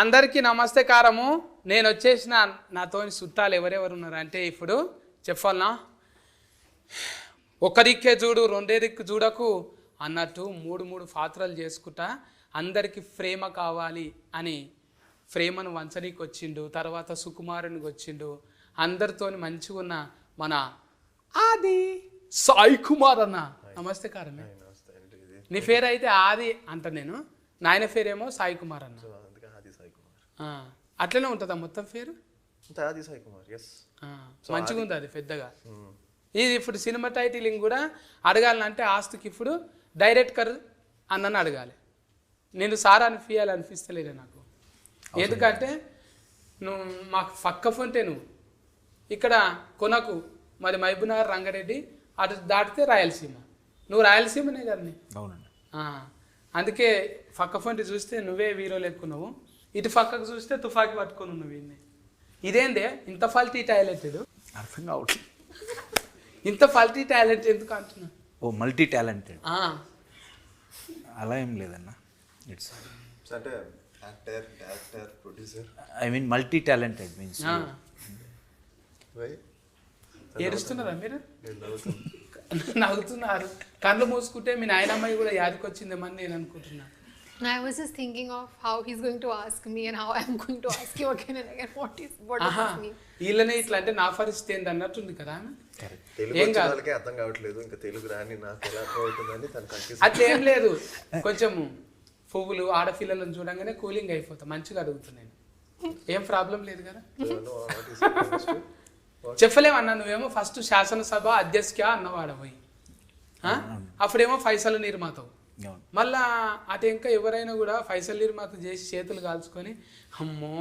అందరికీ నమస్తే కారము. నేను వచ్చేసిన నాతో చుట్టాలు ఎవరెవరు ఉన్నారు అంటే ఇప్పుడు చెప్పాలనా, ఒక దిక్కే చూడు రెండే దిక్కు చూడకు అన్నట్టు మూడు పాత్రలు చేసుకుంటా అందరికీ ప్రేమ కావాలి అని ప్రేమను వంచనీకి వచ్చిండు. తర్వాత సుకుమారునికి వచ్చిండు. అందరితో మంచిగా ఉన్న మన ఆది సాయి కుమార్ అన్న. నమస్తే కారమే. నీ పేరు అయితే ఆది అంట, నేను నాయన పేరేమో సాయి కుమార్ అన్న. అట్లనే ఉంటుందా మొత్తం పేరు? మంచిగా ఉంది అది పెద్దగా. ఇది ఇప్పుడు సినిమా టైటిలింగ్ కూడా అడగాలంటే ఆస్తుకి ఇప్పుడు డైరెక్టర్ అన్నని అడగాలి. నేను సారా అనిపిస్తలేదు నాకు. ఎందుకంటే నువ్వు మాకు పక్క ఫోన్టే నువ్వు ఇక్కడ కొనకు, మరి మహబూబ్నగర్ రంగారెడ్డి అటు దాటితే రాయలసీమ. నువ్వు రాయలసీమనే కదా. అవునండి. అందుకే పక్క ఫోన్టి చూస్తే నువ్వే హీరోలు ఎక్కున్నావు, ఇటు పక్కకు చూస్తే తుఫాకి పట్టుకొని ఉన్నావు. వీడిని ఇదేందే ఇంత ఫల్టీ టాలెంటెడ్? అర్థం కావట్లేదు. ఇంత ఫల్టీ టాలెంట్ ఎందుకు అంటున్నా? ఓ మల్టీ టాలెంటెడ్ అలా ఏం లేదన్న. ఇట్స్ అంటే actor, director, producer. I mean multi talented means. ఏడుస్తున్నారా మీరు? నవ్వుతున్నారు. కళ్ళు మూసుకుంటే మీ నాయనమ్మాయి కూడా యాదికి వచ్చిందేమని నేను అనుకుంటున్నా. I was just thinking of how he's going to ask me and how I'm going to ask you again and again. What does this mean? వీళ్ళనే ఇట్లా అంటే నా పరిస్థితి ఏంది అన్నట్టుంది కదా. ఏం కాదు, అర్థం కావట్లేదు. ఇంకా తెలుగు రాని నాకు ఎలా అవుతుందని తను కన్ఫ్యూజ్. అట్లా ఏం లేదు, కొంచెం పువ్వులు ఆడపిల్లలను చూడంగానే కూలింగ్ అయిపోతా. మంచిగా అడుగుతున్నాను, ఏం ప్రాబ్లం లేదు కదా. చెప్పలేమన్నా, నువ్వేమో ఫస్ట్ శాసనసభ అధ్యక్ష అన్నవాడు పోయి, అప్పుడేమో ఫైసల్ నిర్మాతవు. మళ్ళా అటు ఇంకా ఎవరైనా కూడా ఫైసల్ నిర్మాత చేసి చేతులు కాల్చుకొని అమ్మో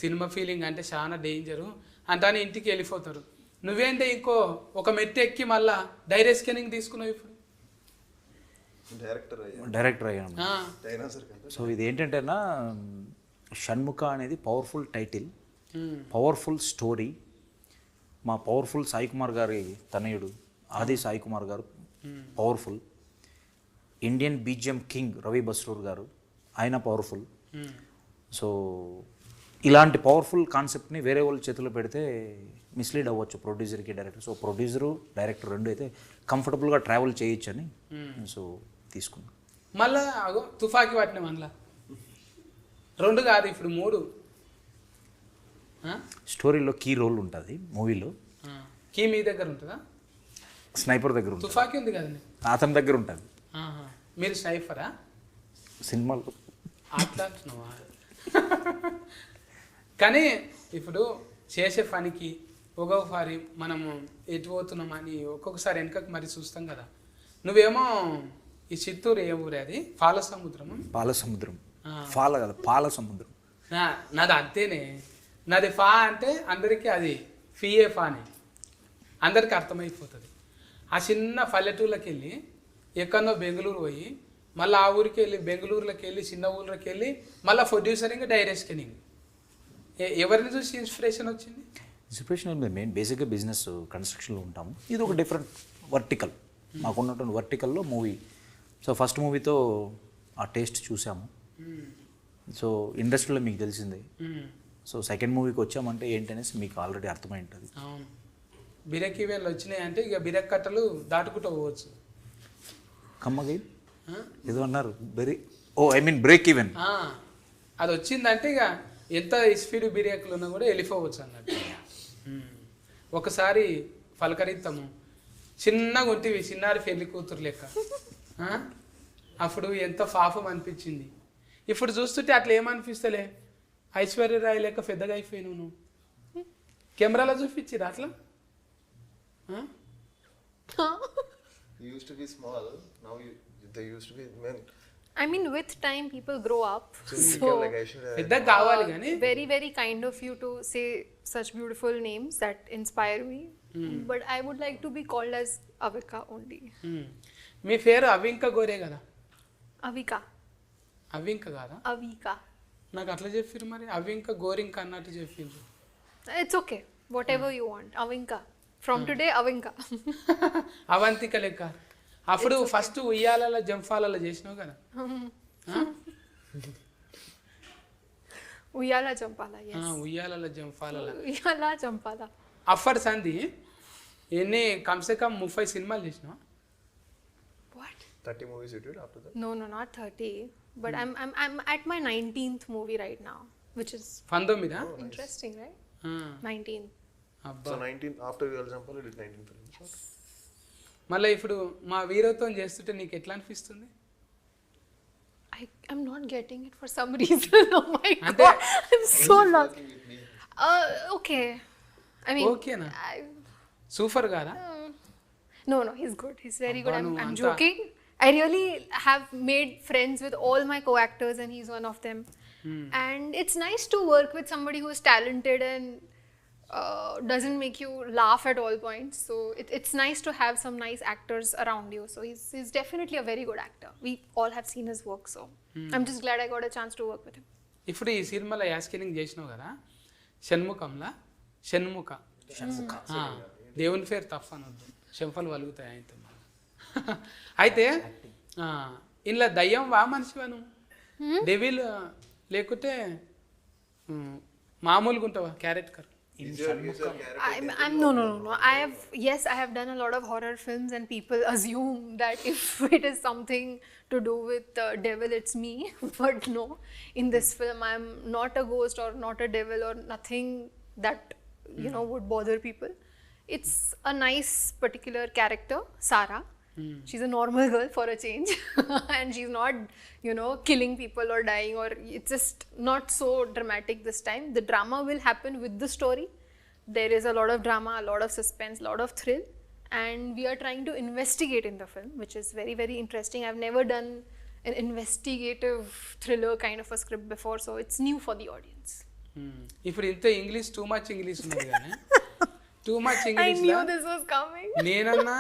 సినిమా ఫీలింగ్ అంటే చాలా డేంజరు అంటానే ఇంటికి వెళ్ళిపోతారు. నువ్వేంటే ఇంకో ఒక మెట్టు ఎక్కి మళ్ళా డైరెక్ట్ స్కానింగ్ తీసుకున్నావు. ఇప్పుడు డైరెక్టర్ అయ్యాను. సో ఇది ఏంటంటేనా, షణ్ముఖ అనేది పవర్ఫుల్ టైటిల్, పవర్ఫుల్ స్టోరీ. మా పవర్ఫుల్ సాయి కుమార్ గారి తనయుడు ఆది సాయి కుమార్ గారు powerful. Indian BGM king Ravi Basrur గారు, ఆయన పవర్ఫుల్. సో ఇలాంటి పవర్ఫుల్ కాన్సెప్ట్ని వేరే వాళ్ళ చేతిలో పెడితే మిస్లీడ్ అవ్వచ్చు ప్రొడ్యూసర్కి, డైరెక్టర్. సో ప్రొడ్యూసరు డైరెక్టర్ రెండు అయితే కంఫర్టబుల్గా ట్రావెల్ చేయొచ్చు అని సో తీసుకున్నాం. మళ్ళా అగో తుఫాకి పట్టిన మళ్ళా 2 కాదు ఇప్పుడు 3. స్టోరీలో కీ రోల్ ఉంటుంది మూవీలో. కీ మీ దగ్గర ఉంటుందా? స్నైపర్ దగ్గర ఉంటుంది. తుఫాకి ఉంది కదండి, అతని దగ్గర ఉంటుంది. మీరు స్నైపరా సినిమాలో? అట్లా అంటున్నావా? కానీ ఇప్పుడు చేసే పనికి ఒక్కొక్కసారి మనము ఎటు పోతున్నామని ఒక్కొక్కసారి వెనకకు మరి చూస్తాం కదా. నువ్వేమో ఈ చిత్తూరు ఏ ఊరే అది? పాలసముద్రము. పాలసముద్రం. ఫాల కదా, పాలసముద్రం. నాది అంతేనే. నాది ఫా అంటే అందరికీ అది ఫిఏ ఫాని అందరికీ అర్థమైపోతుంది. ఆ చిన్న పల్లెటూళ్ళకి వెళ్ళి ఎక్కడో బెంగళూరు పోయి మళ్ళీ ఆ ఊరికి వెళ్ళి బెంగళూరులోకి వెళ్ళి చిన్న ఊళ్ళకి వెళ్ళి మళ్ళీ ప్రొడ్యూసరింగ్ డైరెక్ట్ స్కానింగ్. ఎవరిని చూసి ఇన్స్పిరేషన్ వచ్చింది? ఇన్స్పిరేషన్ మేము బేసిక్గా బిజినెస్ కన్స్ట్రక్షన్లో ఉంటాము. ఇది ఒక డిఫరెంట్ వర్టికల్, మాకున్నటువంటి వర్టికల్లో మూవీ. సో ఫస్ట్ మూవీతో ఆ టేస్ట్ చూసాము. సో ఇండస్ట్రీలో మీకు తెలిసిందే. సో సెకండ్ మూవీకి వచ్చామంటే ఏంటనేసి మీకు ఆల్రెడీ అర్థమై ఉంటుంది. అవును, బిరక్ ఈవెంట్లు వచ్చినాయంటే ఇక బిరక్ కట్టలు దాటుకుంటూ పోవచ్చు. కమ్మగా ఏదో అన్నారు బ్రేక్ ఈవెన్. అది వచ్చిందంటే ఇక ఎంత స్పీడ్ బిరేకులు ఉన్నా కూడా వెళ్ళిపోవచ్చు అన్నట్టు. ఒకసారి పలకరిస్తాము, చిన్నగా ఉంటివి చిన్నారి పెళ్లి కూతురు లెక్క. అప్పుడు ఎంత పాపం అనిపించింది. ఇప్పుడు చూస్తుంటే అట్లా ఏమనిపిస్తలే, ఐశ్వర్యరాయ్ లెక్క పెద్దగా అయిపోయినావు నువ్వు. కెమెరాలో చూపించిరా అట్లా? You used to be small, now they used to be men. I mean, with time, people grow up. So like Aishwarya. పెద్దగా కావాలి కానీ. Very, very kind of you to say such beautiful names that inspire me. But I would like to be called as Avika only. మీ పేరు అవింక గోరే కదా? Avika. అవింక కాదా? Avika. నాకు అట్లా చెప్పారు మరి, అవింక గోరింక అన్నట్టు చెప్పిండ్రు. It's okay. Whatever you want. Avinka. From today, Avinka. Avantika లెక్క. అప్పుడు ఫస్ట్ ఉయ్యాలలో జంఫాలలో చేసినావు కదా. Uyala Jampala, yes. ఉయ్యాలలో జంపాలలో Uyala Jampala. అఫర్ సంధి ఎన్ని కమ్సే కమ్ 30 సినిమాలు చేసినావు? What? 30 movies you did after that? No, not 30. But I'm at my 19th movie right now, which is 19 interesting, right? 19. అబ్బా. So 19 after Uyala Jampala you did 19 films. మళ్ళీ ఇప్పుడు మా వీరత్వం చేస్తుంటే నీకు ఎట్లా అనిపిస్తుంది? I'm not getting it for some reason. Oh my Ante- god, I'm so lost. Okay. I mean, ఓకేనా? I, super గారా? no, he's good. He's very good. Abba, I'm anta- joking. I really have made friends with all my co-actors, and he's one of them. And it's nice to work with somebody who's talented and doesn't make you laugh at all points. So it's nice to have some nice actors around you. So he's definitely a very good actor. We all have seen his work, so I'm just glad I got a chance to work with him. ఇప్పుడు ఈ సినిమాలో యాస్కినింగ్ చేసినావు కదా, షణ్ముఖంలా షణ్ముఖ ఆ, దేవుని పేరు తప్ప అనొద్దు, చెంపలు వలుగుతాయి ఆయనతో. అయితే ఇంట్లో దయ్యం వా మనిషివా నువ్వు? డెవిల్ లేకుంటే మామూలుగా ఉంటావా character? I'm no. I have done a lot of horror films, and people assume that if it is something to do with devil, it's me. But no, in this film, I'm not a ghost or not a devil or nothing that would bother people. It's a nice particular character, Sarah. She's a normal girl for a change, and she's not, killing people or dying, or it's just not so dramatic this time. The drama will happen with the story. There is a lot of drama, a lot of suspense, a lot of thrill, and we are trying to investigate in the film, which is very, very interesting. I've never done an investigative thriller kind of a script before, so it's new for the audience. ఇప్పుడు ఇంత English too much English ఉంది కానీ too much I English knew this was coming. నేనన్నా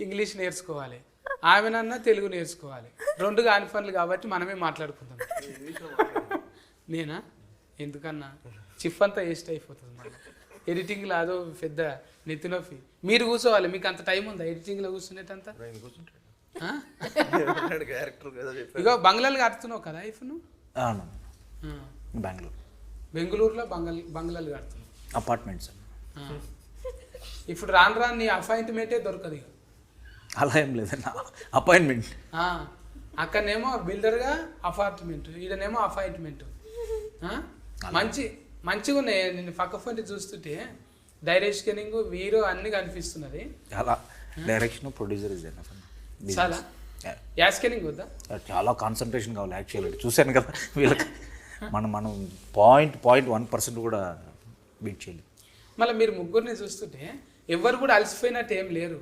English నేర్చుకోవాలి, ఆమెనన్నా తెలుగు నేర్చుకోవాలి. రెండు కాని పనులు కాబట్టి మనమే మాట్లాడుకుందాం. నేనా ఎందుకన్నా చిప్ అంతా వేస్ట్ అయిపోతుంది మళ్ళీ ఎడిటింగ్లో, అదో పెద్ద నెత్తినొప్పి. మీరు కూర్చోవాలి, మీకు అంత టైం ఉందా ఎడిటింగ్లో కూర్చునేటంతా? క్యారెక్టర్ కదా చెప్పాను. ఇగో బంగ్లాలు కడుతున్నావు కదా ఇప్పుడు నువ్వు? అవును, బెంగళూరు బెంగళూరులో బంగ్లాలు కడుతున్నావు, అపార్ట్మెంట్స్. ఇప్పుడు రాను రాను నీ అపాయింట్మెంటే దొరకదు ఇక. అలా ఏం లేదన్న, అపాయింట్మెంట్. అక్కడనేమో బిల్డర్గా అపార్ట్మెంట్, ఈడనేమో అపాయింట్మెంట్. మంచిగా ఉన్నాయి. నేను పక్క ఫోన్ చూస్తుంటే డైరెక్షనింగ్ వీరో అన్ని కనిపిస్తున్నది. చాలా డైరెక్షన్, ప్రొడ్యూసర్ ఇస్ చాలా యాస్కెనింగ్ వద్దా? చాలా కాన్సన్ట్రేషన్ కావాలి యాక్చువల్లీ. చూశాను కదా వీళ్ళకి, మనం 0.1% కూడా బీట్ చేయలేదు. మళ్ళీ మీరు ముగ్గురిని చూస్తుంటే ఎవరు కూడా అలసిపోయినట్టు ఏం లేరు,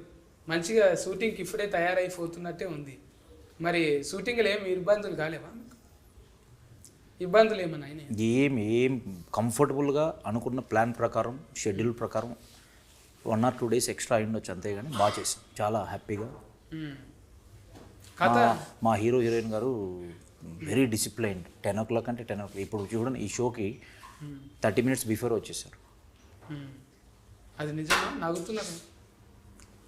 మంచిగా షూటింగ్కి ఇప్పుడే తయారైపోతున్నట్టే ఉంది. మరి షూటింగ్లో ఏమి ఇబ్బందులు కాలేవా? ఇబ్బందులు ఏమన్నా అయినాయి? ఏం కంఫర్టబుల్గా అనుకున్న ప్లాన్ ప్రకారం, షెడ్యూల్ ప్రకారం 1 or 2 days ఎక్స్ట్రా అయ్యుండొచ్చు, అంతేగాని బాగా చేసాం, చాలా హ్యాపీగా. కథ మా హీరో హీరోయిన్ గారు వెరీ డిసిప్లైన్డ్. 10 o'clock అంటే 10 o'clock. ఇప్పుడు చూడండి, ఈ షోకి 30 minutes బిఫోర్ వచ్చేసారు. అది నిజమా? నవ్వుతున్నారు.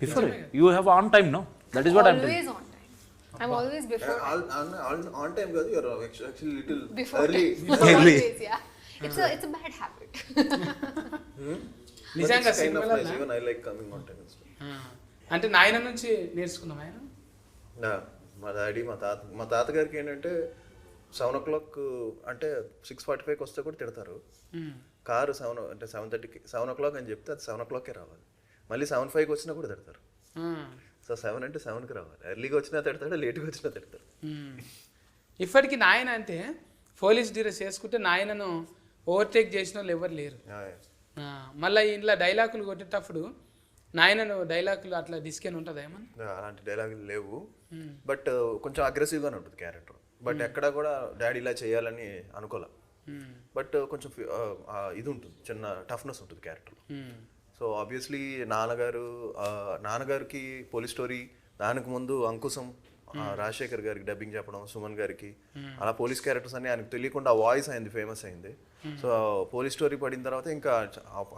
Before you have on time, no? That is what I'm Always on time. I'm always before. On time కాదు, you're actually little Before early. time. Always, yeah. It's a bad habit. నిజంగా But it's kind of సినిమాలో nice. Even I like coming on time. అంటే నాయన నుంచి నేర్చుకున్నాం ఆయన. మా daddy మా తాతగారికి ఏంటంటే 7 o'clock అంటే 6:45 వస్తే కూడా తిడతారు. కారు 7:30కి 7 o'clock అని చెప్తే అది 7 o'clockకే రావాలి. మళ్ళీ 7:05 వచ్చినా కూడా తిడతారు. సో 7 అంటే 7కి రావాలి. ఎర్లీగా వచ్చినా తిడతాడు, లేట్గా వచ్చినా తిడతాడు. ఇప్పటికి నాయన అంటే పోలీస్ డ్రెస్ చేసుకుంటే నాయనను ఓవర్టేక్ చేసిన వాళ్ళు ఎవరు లేరు. మళ్ళీ ఇంట్లో డైలాగులు కొట్టేటప్పుడు నాయనను డైలాగులు అట్లా డిస్కెన్ ఉంటుందా ఏమన్నా? అలాంటి డైలాగులు లేవు, బట్ కొంచెం అగ్రెసివ్గానే ఉంటుంది క్యారెక్టర్. బట్ ఎక్కడా కూడా డాడీ ఇలా చేయాలని అనుకోలే, బట్ కొంచెం ఇది ఉంటుంది, చిన్న టఫ్నెస్ ఉంటుంది క్యారెక్టర్. సో ఆబ్వియస్లీ నాన్నగారికి పోలీస్ స్టోరీ, దానికి ముందు అంకుశం, రాజశేఖర్ గారికి డబ్బింగ్ చెప్పడం, సుమన్ గారికి, అలా పోలీస్ క్యారెక్టర్స్ అన్ని ఆయనకు తెలియకుండా వాయిస్ అయింది, ఫేమస్ అయింది. సో పోలీస్ స్టోరీ పడిన తర్వాత ఇంకా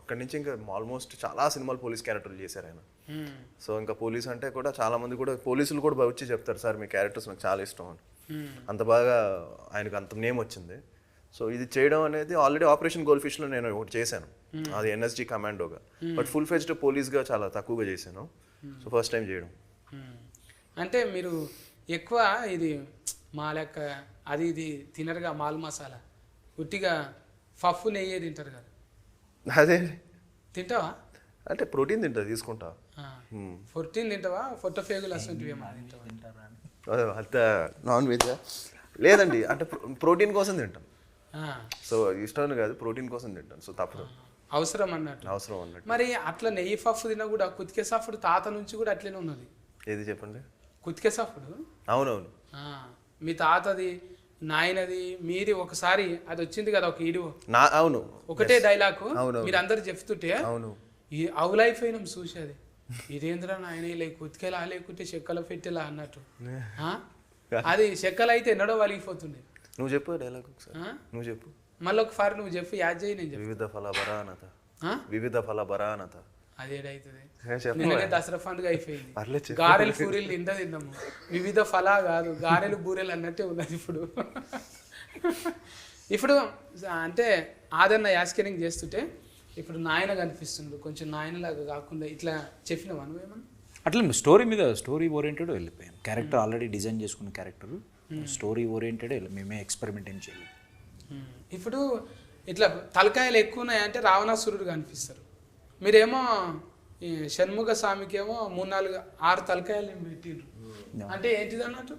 అక్కడి నుంచి ఇంకా ఆల్మోస్ట్ చాలా సినిమాలు పోలీస్ క్యారెక్టర్లు చేశారు ఆయన. సో ఇంకా పోలీస్ అంటే కూడా చాలా మంది కూడా పోలీసులు కూడా వచ్చి చెప్తారు, సార్ మీ క్యారెక్టర్స్ నాకు చాలా ఇష్టం అని. అంత బాగా ఆయనకు అంత నేమ్ వచ్చింది. సో ఇది చేయడం అనేది ఆల్రెడీ ఆపరేషన్ గోల్డ్ ఫిష్లో నేను ఒకటి చేశాను, అది ఎన్ఎస్జీ కమాండోగా. బట్ ఫుల్ ఫెజ్డ్ పోలీస్గా చాలా తక్కువగా చేశాను. సో ఫస్ట్ టైం చేయడం. అంటే మీరు ఎక్కువ ఇది మా లెక్క అది ఇది తినరుగా, మాల్ మసాలా ఉట్టిగా పప్పు నెయ్యే తింటారు కదా, అదే తింటావా? అంటే ప్రోటీన్ తింటా, తీసుకుంటా. 14 తింటావా? ఫొట్ట ఫేగులు అసలు తింటావా? అంత నాన్ వెజ్ లేదండి, అంటే ప్రోటీన్ కోసం తింటాను. సో ఇష్టం కాదు, ప్రోటీన్ కోసం తింటాను. సో తప్పదు, అవసరం అన్నట్టు. అవసరం అన్నట్టు. మరి అట్లా నెయ్యి పప్పు తిన్నా కూడా కుతికే సఫుడు తాత నుంచి కూడా అట్లనే ఉన్నది. ఏది చెప్పండి? కుతికే సఫుడు. అవునవును. మీ తాతది, నాయనది, మీది ఒకసారి అది వచ్చింది కదా ఒక వీడియో. అవును, ఒకటే డైలాగ్ మీరు అందరు చెప్తుంటే అవును, ఈ అవు లైఫ్ అయినాం చూసేది. ఇదేంద్రా నాయన ఇలా కుతికేలా లేకుంటే చెక్కల పెట్టేలా అన్నట్టు. అది చెక్కలు అయితే ఎన్నడో వలిగిపోతుండే. నువ్వు చెప్పు డైలాగ్ ఒకసారి, నువ్వు చెప్పు. మళ్ళీ ఒకసారి నువ్వు చెప్పు, యాద్ చేయి. నేను చెప్పు. వివిధ ఫల బరానత, వివిధ ఫల బరానత. అదేడైతుంది. నిన్ననే దసరా పండుగ అయిపోయింది. గారెలు పూరీలు తిన్నాము. వివిధ ఫలా కాదు, గారెలు బూరెలు అన్నట్టే ఉన్నది ఇప్పుడు. ఇప్పుడు అంటే ఆదరణ యాస్కెనింగ్ చేస్తుంటే ఇప్పుడు నాయన కనిపిస్తుండు, కొంచెం నాయనలాగా కాకుండా ఇట్లా చెప్పినావా నువ్వేమన్నా? అట్లా స్టోరీ మీద స్టోరీ ఓరియంటెడ్ వెళ్ళిపోయాం. క్యారెక్టర్ ఆల్రెడీ డిజైన్ చేసుకున్న క్యారెక్టర్, స్టోరీ ఓరియంటెడ్ మేమే ఎక్స్పెరిమెంట్ ఏం చేయలేదు. ఇప్పుడు ఇట్లా తలకాయలు ఎక్కువ ఉన్నాయంటే రావణాసురుడు కనిపిస్తారు. మీరేమో ఈ షణ్ముఖ స్వామికేమో 3-4-6 తలకాయలు పెట్టిండ్రు. అంటే ఏంటిది అన్నట్టు?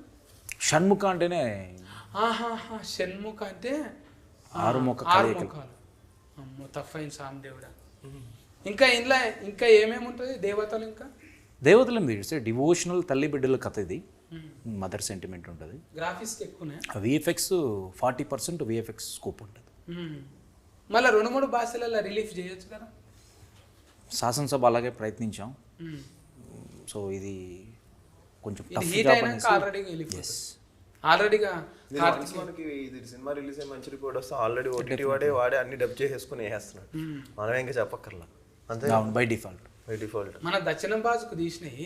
షణ్ముఖ అంటేనే షణ్ముఖ అంటే 6 ముఖాలు. అమ్మో తప్పైన స్వామి దేవుడా. ఇంకా ఇంట్లో ఇంకా ఏమేమి ఉంటుంది? దేవతలు, ఇంకా దేవతలు తీస్తే డివోషనల్ తల్లి బిడ్డల కథ ఇది. మదర్ సెంటిమెంట్ ఉంటుంది. గ్రాఫిక్స్ ఎక్కువనే. విఎఫ్ఎక్స్ 40% విఎఫ్ఎక్స్ స్కోప్ ఉంటుంది. మళ్ళీ 2-3 భాషలలో రిలీఫ్ చేయొచ్చు కదా. శాసనసభ అలాగే ప్రయత్నించాం. సో ఇది కొంచెం ఆల్రెడీగా మనకి ఇది సినిమా రిలీజ్ అయ్యి మంచి రిపోర్ట్ వస్తే ఆల్రెడీ ఓటీటీ వాడే అన్ని డబ్ చేసేసుకుని వేస్తున్నాడు. మనం ఇంకా చెప్పక్కర్లా, అంతే బై డిఫాల్ట్. మన దక్షిణం భాషకు తీసినవి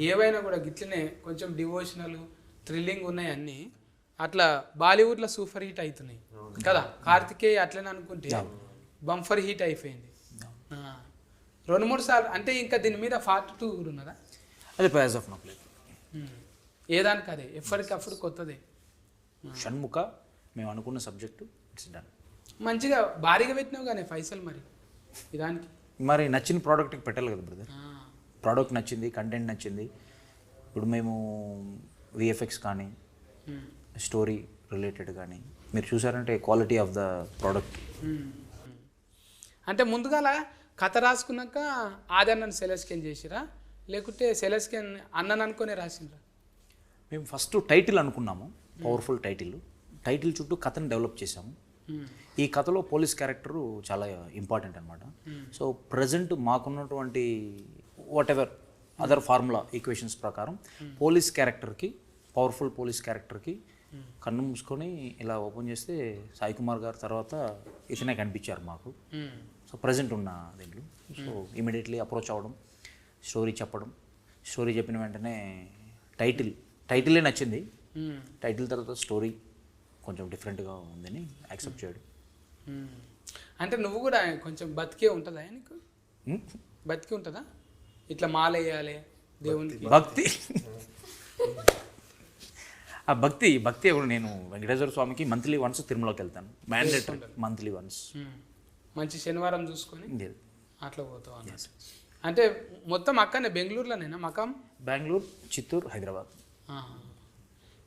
ఏవైనా కూడా గిట్లనే కొంచెం డివోషనల్ థ్రిల్లింగ్ ఉన్నాయి అన్ని. అట్లా బాలీవుడ్లో సూపర్ హిట్ అవుతున్నాయి కదా. కార్తికేయ అట్లనే అనుకుంటే బంఫర్ హిట్ అయిపోయింది 2-3 సార్లు. అంటే ఇంకా దీని మీద పార్ట్ 2 కూడా ఉన్నదా? అది ప్రైజ్ ఆఫ్ నో లేదు. ఏదానికి అదే ఎప్పటికప్పుడు కొత్తదే. షణ్ముఖ మేము అనుకున్న సబ్జెక్టు ఇట్స్ డన్. మంచిగా భారీగా పెట్టినావు కానీ పైసలు మరి ఇదానికి. మరి నచ్చిన ప్రోడక్ట్కి పెట్టాలి కదా బ్రదర్. ప్రోడక్ట్ నచ్చింది, కంటెంట్ నచ్చింది. ఇప్పుడు మేము విఎఫ్ఎక్స్ కానీ స్టోరీ రిలేటెడ్ కానీ మీరు చూసారంటే క్వాలిటీ ఆఫ్ ద ప్రోడక్ట్. అంటే ముందుగాల కథ రాసుకున్నాక ఆదరణను సెలెక్షన్ చేసిరా, లేకుంటే సెలెక్షన్ అన్నను అనుకునే రాసిండ్రా? మేము ఫస్ట్ టైటిల్ అనుకున్నాము, పవర్ఫుల్ టైటిల్ చుట్టూ కథను డెవలప్ చేసాము. ఈ కథలో పోలీస్ క్యారెక్టరు చాలా ఇంపార్టెంట్ అనమాట. సో ప్రజెంట్ మాకున్నటువంటి what ever other formula equations ప్రకారం పోలీస్ క్యారెక్టర్కి, పవర్ఫుల్ పోలీస్ క్యారెక్టర్కి కన్ను మూసుకొని ఇలా ఓపెన్ చేస్తే సాయి కుమార్ గారు తర్వాత ఇతనే కనిపించారు మాకు. సో ప్రజెంట్ ఉన్న దీంట్లో సో ఇమీడియట్లీ అప్రోచ్ అవ్వడం, స్టోరీ చెప్పడం, స్టోరీ చెప్పిన వెంటనే టైటిలే నచ్చింది. టైటిల్ తర్వాత స్టోరీ కొంచెం డిఫరెంట్గా ఉందని యాక్సెప్ట్ చేయడం. అంటే నువ్వు కూడా కొంచెం బతికే ఉంటుందా నీకు? బతికి ఉంటుందా? ఇట్లా మాలేయాలి దేవునికి భక్తి. ఆ భక్తి ఎవరు? నేను వెంకటేశ్వర స్వామికి మంత్లీ వన్స్ తిరుమలకి వెళ్తాను, మ్యాండేటరీ మంత్లీ వన్స్. మంచి శనివారం చూసుకొని అట్లా పోతావు అన్నట్టు. అంటే మొత్తం అక్కడనే బెంగళూరులోనేనా మకాం? బెంగళూరు, చిత్తూరు, హైదరాబాద్.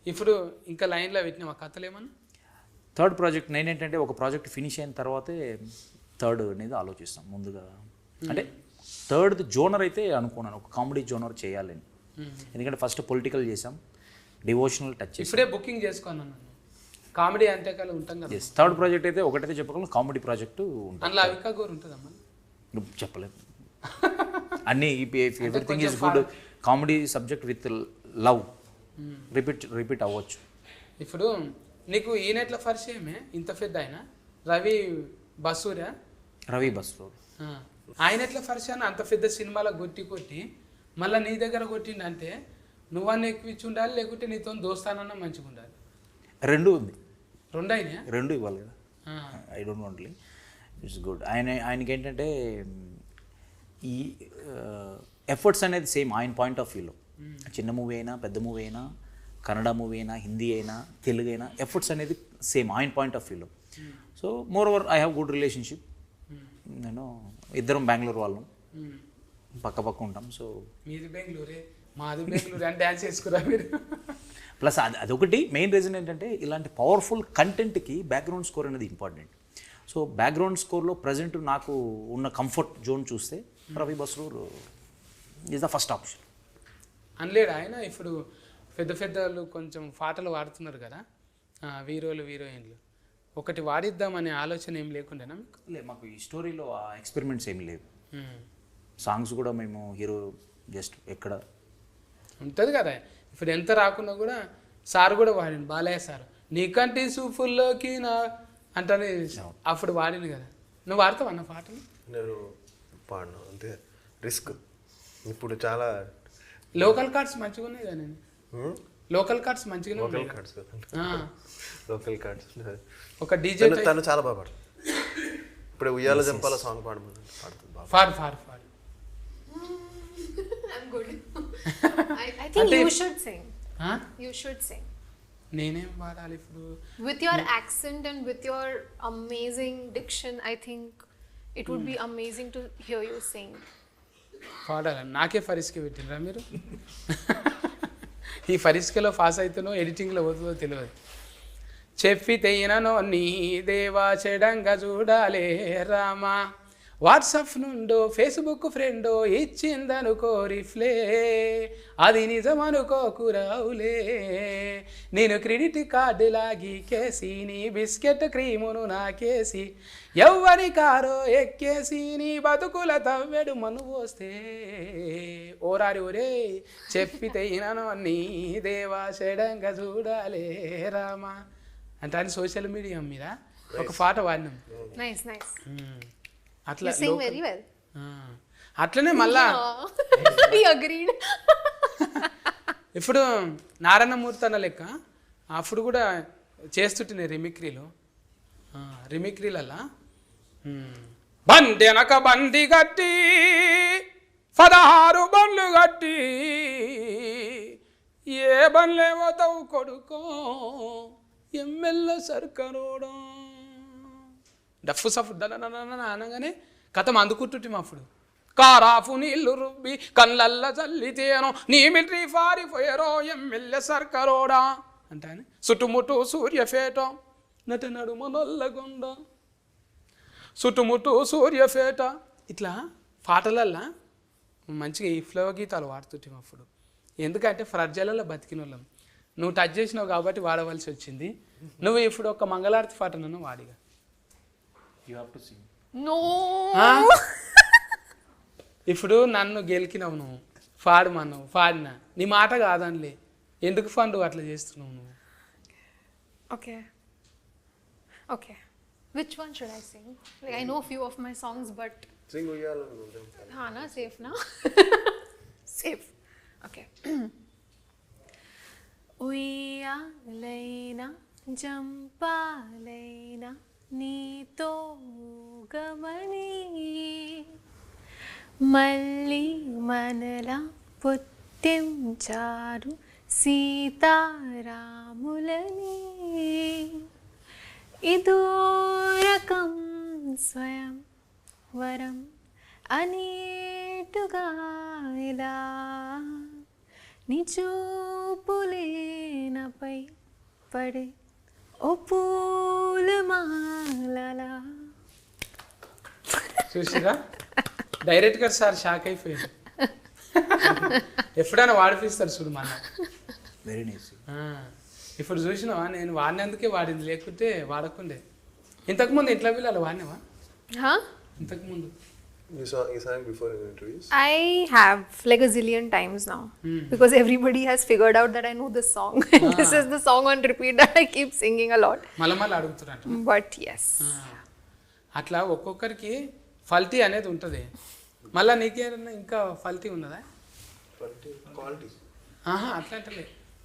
ఇప్పుడు ఇంకా లైన్లో పెట్టిన మా కథలు ఏమన్నా? థర్డ్ ప్రాజెక్ట్ నేనేంటంటే ఒక ప్రాజెక్ట్ ఫినిష్ అయిన తర్వాతే థర్డ్ అనేది ఆలోచిస్తాం ముందుగా. అంటే థర్డ్ జోనర్ అయితే అనుకున్నాను, ఒక కామెడీ జోనర్ చేయాలని. ఎందుకంటే ఫస్ట్ పొలిటికల్ చేసాం, డివోషనల్ టచ్ చేసాం. ఇప్పుడే బుకింగ్ చేసుకున్నాను. కామెడీ అంతేకాలం ఉంటాం కదా. థర్డ్ ప్రాజెక్ట్ అయితే ఒకటైతే చెప్పగలను, కామెడీ ప్రాజెక్టు ఉంటుంది. అందులో అవికా గోరు ఉంటుందమ్మా? చెప్పలేదు. అన్నీ everything is good. Comedy subject with love repeat అవ్వచ్చు. ఇప్పుడు నీకు ఈయనెట్ల పరిచయమే ఇంత పెద్ద ఆయన? రవి బసూరా? రవి బసూర్ ఆయన ఎట్లా పరిచయం? అంత పెద్ద సినిమాలో కొట్టి మళ్ళీ నీ దగ్గర కొట్టిండంటే నువ్వన్నీ ఎక్కువ ఉండాలి, లేకుంటే నీతో దోస్తానన్నా మంచిగా ఉండాలి. రెండు ఉంది. రెండు అయినా? రెండు ఇవ్వాలి కదా. I don't want it's good. ఆయనకి ఏంటంటే ఈ ఎఫర్ట్స్ అనేది సేమ్ ఆయన పాయింట్ ఆఫ్ వ్యూలో, చిన్న మూవీ అయినా పెద్ద మూవీ అయినా కన్నడ మూవీ అయినా హిందీ అయినా తెలుగు అయినా ఎఫర్ట్స్ అనేది సేమ్ ఆయన పాయింట్ ఆఫ్ వ్యూలో. So more over I have good relationship. నేను ఇద్దరం బెంగళూరు వాళ్ళం, పక్క పక్క ఉంటాం. సో మీది బెంగళూరే మాది బెంగళూరు అని డ్యాన్స్ చేసుకురా మీరు. ప్లస్ అదొకటి మెయిన్ రీజన్ ఏంటంటే ఇలాంటి పవర్ఫుల్ కంటెంట్కి బ్యాక్గ్రౌండ్ స్కోర్ అనేది ఇంపార్టెంట్. సో బ్యాక్గ్రౌండ్ స్కోర్లో ప్రజెంట్ నాకు ఉన్న కంఫర్ట్ జోన్ చూస్తే Ravi Basrur is the first option. అనలేడు ఆయన. ఇప్పుడు పెద్ద పెద్దలు కొంచెం పాటలు వాడుతున్నారు కదా హీరోలు హీరోయిన్లు, ఒకటి వాడిద్దామనే ఆలోచన ఏం లేకుండానా మీకు? లేదు, మాకు ఈ స్టోరీలో ఆ ఎక్స్పెరిమెంట్స్ ఏమి లేవు. సాంగ్స్ కూడా మేము హీరో జస్ట్ ఎక్కడ ఉంటుంది కదా. ఇప్పుడు ఎంత రాకున్నా కూడా సార్ కూడా వాడిండు, బాలయ్య సార్, నీకంటి సూఫుల్లోకి నా అంటే అప్పుడు వాడిండు కదా. నువ్వు వాడతావు అన్న పాటలు? నేను పాడను, అంతే రిస్క్. ఇప్పుడు చాలా లోకల్ కార్డ్స్ మంచిగా ఉన్నాయి కదా. నేను లోకల్ కార్డ్స్ మంచిగానే లోకల్ ఉన్నాయి. Cards local cards. ఒక డీజే తను చాలా బాగా పాడుతుంది. ఇప్పుడు ఉయ్యాల జంపాల సాంగ్ పాడుతుంది బాగా. Far far far I'm good. I think you should sing. You should sing. నేనేం పాడాలి ఇప్పుడు? With your accent and with your amazing diction, I think it would be amazing to hear you sing. పాడాలి. నాకే ఫరిస్కే పెట్టినరా మీరు? ఈ ఫరిస్కేలో pass అవుతానో ఎడిటింగ్లో పోతుందో తెలియదు. చెప్పి తెయిననో నీ దేవా చెడంగా చూడాలే రామా, వాట్సాప్ నుండో ఫేస్బుక్ ఫ్రెండో ఇచ్చిందనుకో రిఫ్లే, అది నిజమనుకోకు రావులే, నేను క్రెడిట్ కార్డు లాగి కేసి నీ బిస్కెట్ క్రీమును నాకేసి ఎవ్వరి కారో ఎక్కేసి నీ బతుకుల తవ్వెడు మను పోస్తే, ఓరారి ఒరే చెప్పితే ఇనను నీ దేవా చెడంగా చూడాలే రామా అంటే అని సోషల్ మీడియా మీద ఒక పాట వాడినాం. Nice, nice. అట్లా You sing very well. అట్లనే మళ్ళా We agreed. ఇప్పుడు నారాయణమూర్తి అన్న లెక్క అప్పుడు కూడా చేస్తుంటే రిమిక్రీలల్లా బండి వెనక బండి కట్టి 16 బండ్లు కట్టి ఏ బండ్లేమో తవ్వు కొడుకో ఎమ్మెల్యే సర్కరోడా డఫ్ సఫ్ అనగానే కథం అందుకుంటుంటే అప్పుడు కారాఫు నీళ్లు రుబ్బి కళ్ళల్ల చల్లితేనో నీ మిలిటరీ ఫారిపోయారో ఎమ్మెల్యే సర్కరోడా అంటే చుట్టుముట్టు సూర్యఫేట నట నడుమ నల్లగొండ చుట్టుముట్టు సూర్యఫేట ఇట్లా పాటలల్లా మంచిగా ఈ ఫ్లో గీతాలు వాడుతుంటాం అప్పుడు. ఎందుకంటే ఫ్రజ్జలలో బతికిన వాళ్ళం. నువ్వు టచ్ చేసినావు కాబట్టి వాడవలసి వచ్చింది. నువ్వు ఇప్పుడు ఒక మంగళారతి పాట నన్ను వాడిగా. You have to sing. No. ఇప్పుడు నన్ను గెలికినావు, నువ్వు పాడమన్నావు, పాడినా నీ మాట కాదనిలే, ఎందుకు ఫండు అట్లా చేస్తున్నావు నువ్వు? Okay. Okay. Which one should I sing? Like, I know a few of my songs, but Singh ఉయ్యాల na safe na. Safe. Okay. ఉయ్యాలైనా జంపాలైనా నీతో గమని మళ్ళీ మనలా పుట్టించారు సీతారాములని, ఇదో రకం స్వయం వరం అనేటుగా ఇలా నీ చూపులేనపై పడే ఓ పూలమాలలా. చూసిరా డైరెక్ట్గా సార్ షాక్ అయిపోయారు. ఎప్పుడైనా వాడిపిస్తారు చూడు మన. Very nice. ఇప్పుడు చూసినావా నేను వాడినందుకే వాడింది, లేకుంటే వాడకుండే. ఇంతకుముందు ఇంట్లో పిల్లలు వాడినావా? ఇంతకుముందు You sang before in interviews? I have like a zillion times now because everybody has figured out that I know this song. And this is the song on repeat that I keep singing a lot. మళ్ళీ అడుగుతున్నట్టు. But yes. అట్లా ఒక్కొక్కరికి ఫల్టీ అనేది ఉంటుంది. మళ్ళీ నీకేమన్నా ఇంకా ఫల్టీ ఉన్నదా? Quality అట్లా అంటలే.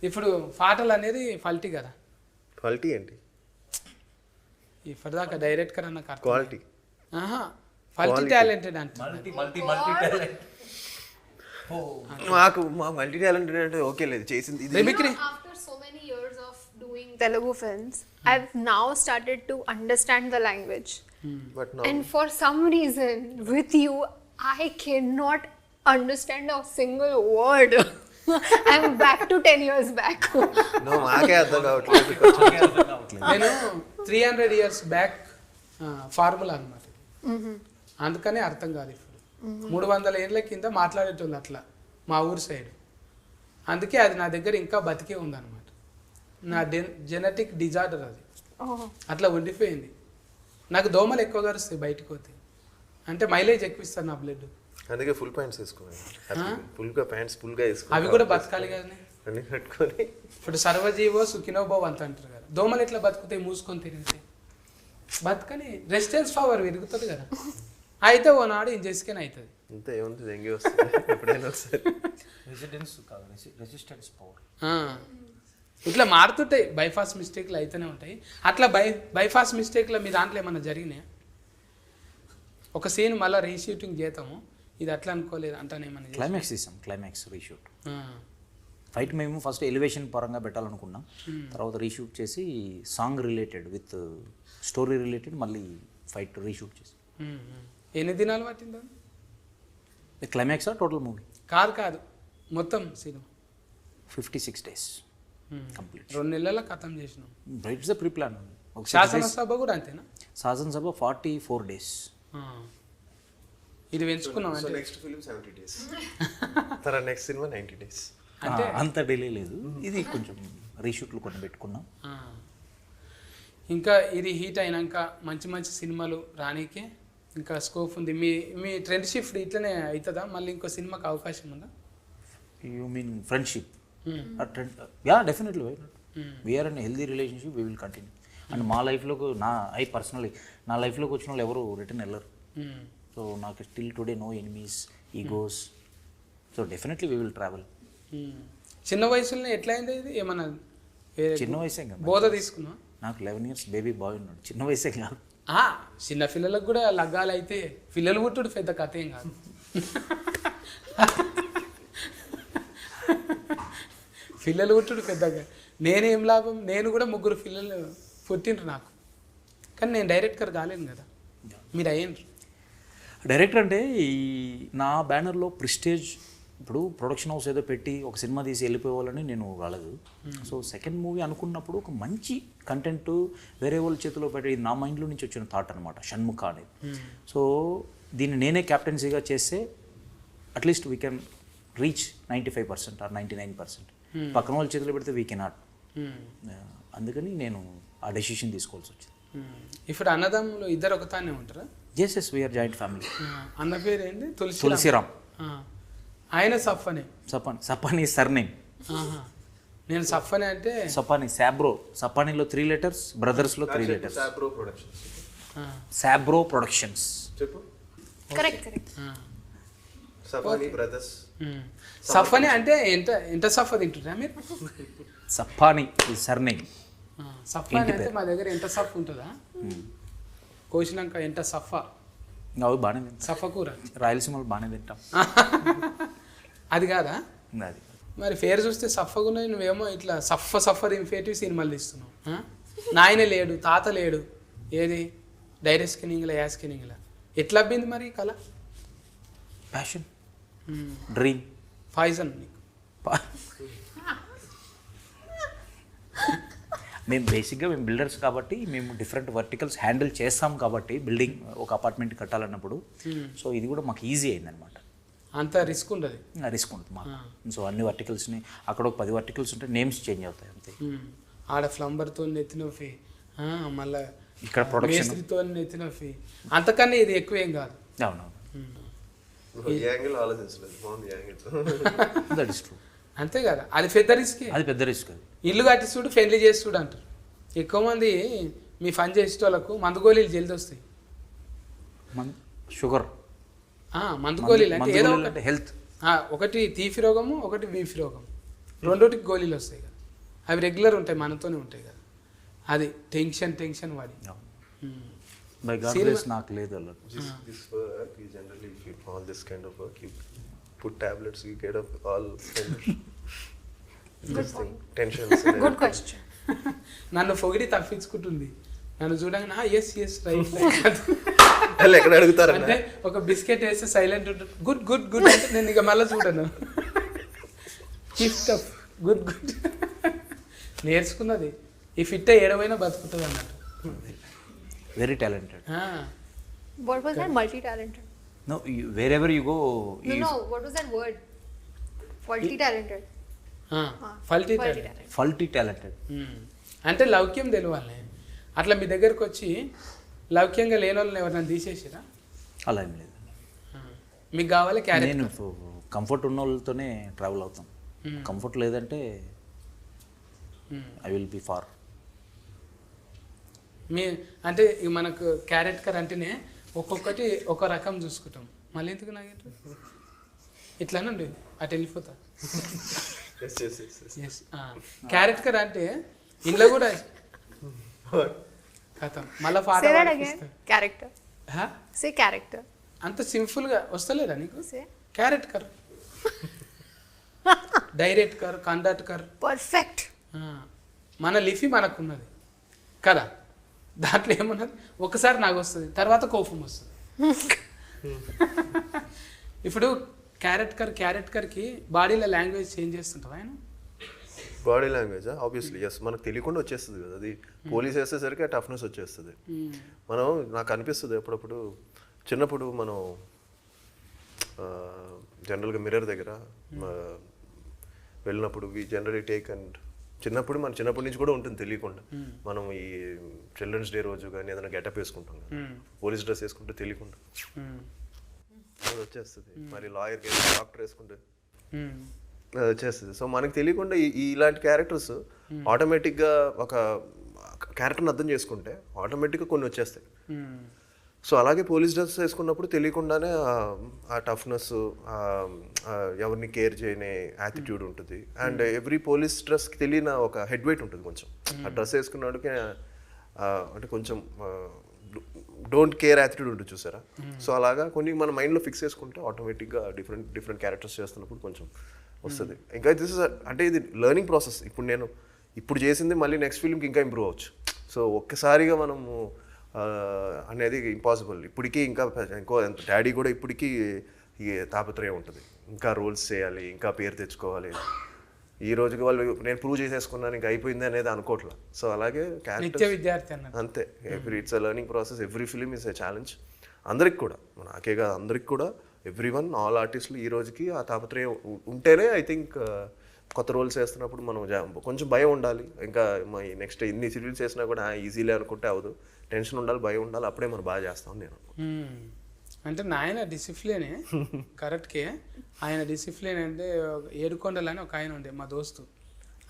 ఇప్పుడు పాటలు అనేది ఫల్టీ కదా. క్వాలిటీ ఏంటి? ఇప్పటిదాకా డైరెక్టర్ అన్న క్వాలిటీ మల్టీ టాలెంటెడ్ అంటే మాకు మా మల్టీ టాలెంటెడ్ అంటే ఓకే లేదు చేసింది ఇది mimicry After so many years of doing Telugu films, I've now started to understand the language. But And for some reason, with you, I cannot understand a single word. I'm back to 10 years back. No మాకే అర్థం కావట్లేదు నేను 300 years back formula అనమాట. అందుకనే అర్థం కాదు ఇప్పుడు. 300 ఏళ్ళ కింద మాట్లాడేటోళ్ళు అట్లా మా ఊరు సైడ్. అందుకే అది నా దగ్గర ఇంకా బతికే ఉందన్నమాట. నా జెనెటిక్ డిజార్డర్ అది Oh. అట్లా ఉండిపోయింది. నాకు దోమలు ఎక్కువ కరుస్తాయి బయటకు పోతే, అంటే మైలేజ్ ఎక్కువ ఇస్తారు నా బ్లడ్. అందుకే ఫుల్ ప్యాంట్స్ వేసుకోవాలి ఫుల్గా ప్యాంట్స్ ఫుల్గా వేసుకోవాలి అవి కూడా బతకాలి కానీ. అన్ని కట్టుకొని ఇప్పుడు సర్వజీవో సుఖినోభవ్ అంత అంటారు కదా. దోమలు ఎట్లా బతుకుతాయి మూసుకొని తిరిగితే? బతకని రెసిస్టెన్స్ పవర్ పెరుగుతుంది కదా. అయితే ఓనాడు ఇంజెస్కెన్ అవుతుంది. అంతే ఏముంది దెంగి వస్తుంది ఎప్పుడైనా ఒకసారి రెసిస్టెన్స్ పవర్. ఇట్లా మారుతుంటాయి, బైపాస్ మిస్టేక్లు అయితేనే ఉంటాయి. అట్లా బైపాస్ మిస్టేక్లో మీ దాంట్లో ఏమన్నా జరిగినాయి? ఒక సీన్ మళ్ళీ రీషూటింగ్ చేద్దాము, ఇది అట్లా అనుకోలేదు అంటానేమన్నా. క్లైమాక్స్ తీసాం, క్లైమాక్స్ రీషూట్. ఫైట్ మేము ఫస్ట్ ఎలివేషన్ పరంగా పెట్టాలనుకున్నాం, తర్వాత రీషూట్ చేసి song related with story related మళ్ళీ ఫైట్ రీషూట్ చేసి. ఎన్ని దినాలు పట్టిందా క్లైమాక్స్ టోటల్ మూవీ? కాదు మొత్తం సినిమా 56 days కంప్లీట్. 2 నెలల ఖతం చేసినాం. It's the pre plan. శాసనసభ కూడా అంతేనా? శాసనసభ 44 days. ఇది పెంచుకున్నాం అంటే నెక్స్ట్ ఫిల్మ్ 70 days తర్వాత నెక్స్ట్ సినిమా 90 days. అంటే అంత డిలే లేదు, ఇది కొంచెం రీషూట్లు కొన్ని పెట్టుకున్నాం. ఇంకా ఇది హీట్ అయినాక మంచి మంచి సినిమాలు రానీకే ఇంకా స్కోప్ ఉంది. మీ ట్రెండ్ షిఫ్ట్ ఇట్లనే అవుతుందా? మళ్ళీ ఇంకో సినిమాకి అవకాశం ఉందా? You mean friendship? Ya definitely. We're in healthy relationship, we will continue. And మా లైఫ్లోకి పర్సనలీ నా లైఫ్లోకి వచ్చిన వాళ్ళు ఎవరు రిటర్న్ వెళ్ళరు. సో నాకు still today no enemies, egos. So definitely we will travel. చిన్న వయసులోనే ఎట్లా అయింది ఇది? ఏమన్నా చిన్న వయసే కదా, బోధ తీసుకున్నా? నాకు 11 years బేబీ బాయ్ ఉన్నాడు, చిన్న వయసే కాదు. చిన్న పిల్లలకు కూడా లగ్గాలు అయితే పిల్లలు పుట్టుడు పెద్ద కథ ఏం కాదు. పిల్లలు పుట్టుడు పెద్దగా నేనేం లాభం? నేను కూడా 3 పిల్లలు పుట్టిండ్రు నాకు, కానీ నేను డైరెక్టర్ కాలేను కదా, మీరు అయ్యిండ్రు. డైరెక్టర్ అంటే ఈ నా బ్యానర్లో ప్రిస్టేజ్, ఇప్పుడు ప్రొడక్షన్ హౌస్ ఏదో పెట్టి ఒక సినిమా తీసి వెళ్ళిపోవాలని నేను రాలేదు. సో సెకండ్ మూవీ అనుకున్నప్పుడు ఒక మంచి కంటెంట్ వేరే వాళ్ళ చేతిలో పెట్టి, ఇది నా మైండ్లో నుంచి వచ్చిన థాట్ అనమాట, షణ్ముఖ అనేది. సో దీన్ని నేనే క్యాప్టెన్సీగా చేస్తే at least we can reach 95% or 99%. పక్కన వాళ్ళ చేతిలో పెడితే వీ కెనాట్. అందుకని నేను ఆ డెసిషన్ తీసుకోవాల్సి వచ్చింది. ఇప్పుడు అన్నదమ్ములు ఇద్దరు ఒకతానే ఉంటారా? Yes we're joint family. అన్న పేరు ఏంటి? తులసిరామ్. ఆయన సఫ్ఫనే. సపానీ సర్నేమ్. నేను సఫ్ఫనే అంటే సపానీ సాబ్రో. సపానీలో 3 letters, బ్రదర్స్లో 3 letters. సాబ్రో ప్రొడక్షన్స్. చెప్పు. Correct. సఫానీ బ్రదర్స్. సఫ్ఫనే అంటే ఎంత సఫ్ఫ తింటున్నా మీరు? సపానీ సర్నేమ్. సఫ్ఫనే అంటే మా దగ్గర ఎంత సఫ్ ఉంటుందా, కోసినాక ఎంత సఫ్ఫ. అవి బాగానే తింటాం, సఫ్ఫ కూర రాయలసీమలో బాగానే తింటాం. అది కాదా? అది మరి పేరు చూస్తే సఫ్ఫగున్నాయి, నువ్వేమో ఇట్లా సఫ్ఫ ఇన్ఫేటివ్ సినిమాలు తీస్తున్నావు. నాయన లేడు, తాత లేడు, ఏది డైరెక్ట్ స్కిన్నింగ్లా యా స్కిన్నింగ్లా ఎట్లా అబ్బింది మరి కళ? ప్యాషన్, డ్రీమ్, పాయిజన్ నీకు. మేము బేసిక్గా మేము బిల్డర్స్ కాబట్టి మేము డిఫరెంట్ వర్టికల్స్ హ్యాండిల్ చేస్తాం కాబట్టి, బిల్డింగ్ ఒక అపార్ట్మెంట్ కట్టాలన్నప్పుడు. సో ఇది కూడా మాకు ఈజీ అయిందనమాట. అంత రిస్క్ ఉండదు, రిస్క్ ఉంటుంది మాకు. సో అన్ని వర్టికల్స్ని అక్కడ ఒక 10 verticals ఉంటే నేమ్స్ చేంజ్ అవుతాయి అంతే. ఆడ ఫ్లంబర్తో నెత్తినొఫి, మళ్ళీ ఇక్కడ ప్రొడక్షన్ మేస్త్రితో నెత్తినొఫి, అంతకన్నా ఇది ఎక్కువేం కాదు. అవునవును, దట్ ఇస్ ట్రూ. అంతే కదా, అది పెద్ద రిస్క్. అది పెద్ద రిస్క్. అది ఇల్లు కట్టి చూడు, పెళ్లి చేసి చూడు అంటారు. ఎక్కువ మంది మీ పని చేసే వాళ్ళకు మందు గోళీలు జల్ది వస్తాయి. షుగర్ మందు గోళీలు అంటే ఏదో ఒకటి హెల్త్, ఒకటి తీపి రోగము, ఒకటి బీపీ రోగం, రెండోటికి గోళీలు వస్తాయి కదా. అవి రెగ్యులర్ ఉంటాయి, మనతోనే ఉంటాయి కదా. అది టెన్షన్ వాడి బై గాడ్ గ్రేస్ నాకు లేదు అలా. This work, you generally, if you all this kind of work, you put tablets, you get up all kind of this thing, tensions. and Good question. నన్ను పొగిడి తప్పించుకుంటుంది. నన్ను చూడంగా ఎస్ రైట్ వాళ్ళు ఎక్కడ అడుగుతారన్న అంటే ఒక బిస్కెట్ వేస్తే సైలెంట్ ఉంటుంది. గుడ్ గుడ్ గుడ్ అంటే నేను ఇక మళ్ళీ చూడను. గుడ్ గుడ్ నేర్చుకున్నది. ఈ ఫిట్ ఏడవైనా బతుకుతుంది అన్నట్టు. Very talented. What was that? Multi-talented. No where ever you go. No. What was that word? Multi-talented. ఫల్టీ Multi-talented. ఫల్టీ టాలెంటెడ్. అంటే లౌక్యం తెలియాలి. అట్లా మీ దగ్గరకు వచ్చి లౌక్యంగా లేని వాళ్ళని ఎవరైనా తీసేసిరా? అలా ఏం లేదు. మీకు కావాలి క్యారెక్టర్. నేను కంఫర్ట్ ఉన్న వాళ్ళతోనే ట్రావెల్ అవుతాం. కంఫర్ట్ లేదంటే ఐ విల్ బి ఫార్. మీ అంటే ఇక మనకు క్యారెక్టర్ అంటేనే ఒక్కొక్కటి ఒక రకం చూసుకుంటాం. మళ్ళీ ఎందుకు నాకు ఇట్లానండి అటు వెళ్ళిపోతా. క్యారెక్టర్ అంటే ఇంట్లో కూడా కథం మళ్ళీ Say that again. Character. Say character. అంత సింపుల్గా వస్తలేదా నీకు? Say. Character director conductor Perfect. మన లిఫీ మనకున్నది కదా. దాంట్లో ఏమున్నది ఒకసారి నాకు వస్తుంది, తర్వాత కోపం వస్తుంది. ఇప్పుడు క్యారెక్టర్కి బాడీలో లాంగ్వేజ్ చేంజ్ చేస్తుంటావు ఆయన. బాడీ లాంగ్వేజ్ ఆబ్వియస్లీ ఎస్, మనకు తెలియకుండా వచ్చేస్తుంది కదా. అది పోలీస్ వేసేసరికి ఆ టఫ్నెస్ వచ్చేస్తుంది. మనం నాకు అనిపిస్తుంది అప్పుడప్పుడు చిన్నప్పుడు మనం జనరల్గా మిర్రర్ దగ్గర వెళ్ళినప్పుడు వి జనరలీ టేక్ అండ్ చిన్నప్పటి నుంచి కూడా ఉంటుంది తెలియకుండా. మనం ఈ చిల్డ్రన్స్ డే రోజు కానీ ఏదైనా గెటప్ వేసుకుంటాం కదా, పోలీస్ డ్రెస్ వేసుకుంటే తెలియకుండా అది వచ్చేస్తుంది. మరి లాయర్ డాక్టర్ వేసుకుంటే అది వచ్చేస్తుంది. సో మనకి తెలియకుండా ఇలాంటి క్యారెక్టర్స్ ఆటోమేటిక్గా ఒక క్యారెక్టర్ని అర్థం చేసుకుంటే ఆటోమేటిక్గా కొన్ని వచ్చేస్తాయి. సో అలాగే పోలీస్ డ్రెస్ వేసుకున్నప్పుడు తెలియకుండానే ఆ టఫ్నెస్, ఎవరిని కేర్ చేయని యాటిట్యూడ్ ఉంటుంది. అండ్ ఎవ్రీ పోలీస్ డ్రెస్కి తెలియని ఒక హెడ్ వెయిట్ ఉంటుంది కొంచెం. ఆ డ్రెస్ వేసుకున్నాడికి అంటే కొంచెం డోంట్ కేర్ యాటిట్యూడ్ ఉంటుంది చూసారా. సో అలాగా కొన్ని మన మైండ్లో ఫిక్స్ చేసుకుంటే ఆటోమేటిక్గా డిఫరెంట్ క్యారెక్టర్స్ చేస్తున్నప్పుడు కొంచెం వస్తుంది. ఇంకా దిస్ ఇస్ అంటే ఇది లెర్నింగ్ ప్రాసెస్. ఇప్పుడు చేసింది మళ్ళీ నెక్స్ట్ ఫిల్మ్కి ఇంకా ఇంప్రూవ్ అవ్వచ్చు. సో ఒక్కసారిగా మనము అనేది ఇంపాసిబుల్. ఇప్పటికీ ఇంకో డాడీ కూడా ఇప్పటికీ ఈ తాపత్రయం ఉంటుంది, ఇంకా రోల్స్ చేయాలి, ఇంకా పేరు తెచ్చుకోవాలి. ఈ రోజుకి వాళ్ళు నేను ప్రూవ్ చేసేసుకున్నాను ఇంకా అయిపోయింది అనేది అనుకోవట్లా. సో అలాగే విద్యార్థి అంతే. It's a learning process. Every film is a challenge. అందరికి కూడా, నాకే కాదు అందరికి కూడా, ఎవ్రీ వన్, ఆల్ ఆర్టిస్టులు ఈ రోజుకి ఆ తాపత్రయం ఉంటేనే ఐ థింక్ కొత్త రోల్స్ వేస్తున్నప్పుడు మనం కొంచెం భయం ఉండాలి. ఇంకా నెక్స్ట్ ఎన్ని సీరియల్స్ చేసినా కూడా ఈజీలే అనుకుంటే అవదు. టెన్షన్ ఉండాలి, భయం ఉండాలి, అప్పుడే మనం బాగా చేస్తాం. నేను అంటే నాయన డిసిప్లినే కరెక్ట్కే. ఆయన డిసిప్లిన్ అంటే ఏడుకొండలు అని ఒక ఆయన ఉండే మా దోస్తు,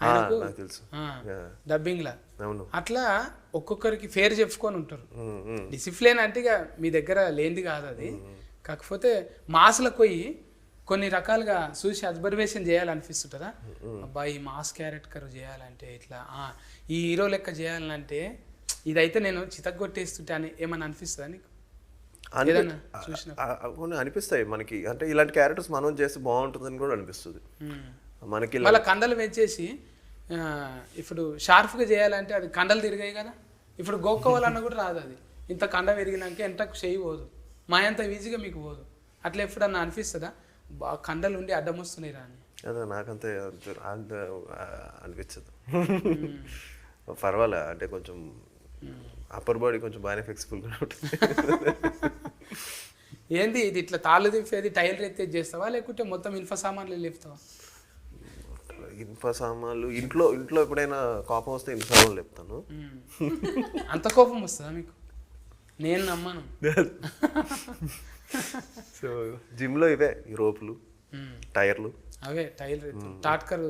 నాకు తెలుసు డబ్బింగ్లా. అట్లా ఒక్కొక్కరికి ఫేర్ చెప్పుకొని ఉంటారు. డిసిప్లిన్ అంటే ఇక మీ దగ్గర లేనిది కాదు అది. కాకపోతే మాస్లకు పోయి కొన్ని రకాలుగా చూసి అబ్జర్వేషన్ చేయాలనిపిస్తుంటుందా, అబ్బాయి ఈ మాస్ క్యారెక్టర్ చేయాలంటే ఇట్లా, ఈ హీరో లెక్క చేయాలంటే ఇదైతే నేను చితగ్గొట్టేస్తుంటే అని ఏమన్నా అనిపిస్తుందా నీకు? అనిపిస్తాయి మనకి. అంటే ఇలాంటి క్యారెక్టర్స్ మనం చేస్తే బాగుంటుందని కూడా అనిపిస్తుంది మనకి. వాళ్ళ కండలు పెంచేసి ఇప్పుడు షార్ప్గా చేయాలంటే అది కండలు తిరిగాయి కదా. ఇప్పుడు గోక్కోవాలన్నా కూడా రాదు. అది ఇంత కండ పెరిగినాక ఎంతకు చేయి పోదు, మా అంత ఈజీగా మీకు పోదు. అట్లా ఎప్పుడన్నా అనిపిస్తుందా బాగా కండలు ఉండి అడ్డం వస్తున్నాయి రా అని? అదే నాకంతే అనిపించదు. పర్వాలే, అంటే కొంచెం అప్పర్ బాడీ కొంచెం బాగానే ఫ్లెక్సిబుల్గా ఉంటుంది. ఏంది ఇది ఇట్లా తాళ్ళు తిప్పేది టైల్ ఎత్తేది చేస్తావా, లేకుంటే మొత్తం ఇన్ఫ సామాన్లు లేపుతావా? ఇన్ఫ సామాన్లు ఇంట్లో ఎప్పుడైనా కోపం వస్తే ఇన్ఫ సామాన్లు లేపుతాను. అంత కోపం వస్తుందా మీకు? నేను నమ్మను. సో జిమ్లో ఇవే ఈ రోపులు, టైర్లు, అవే టైర్ టాట్కర్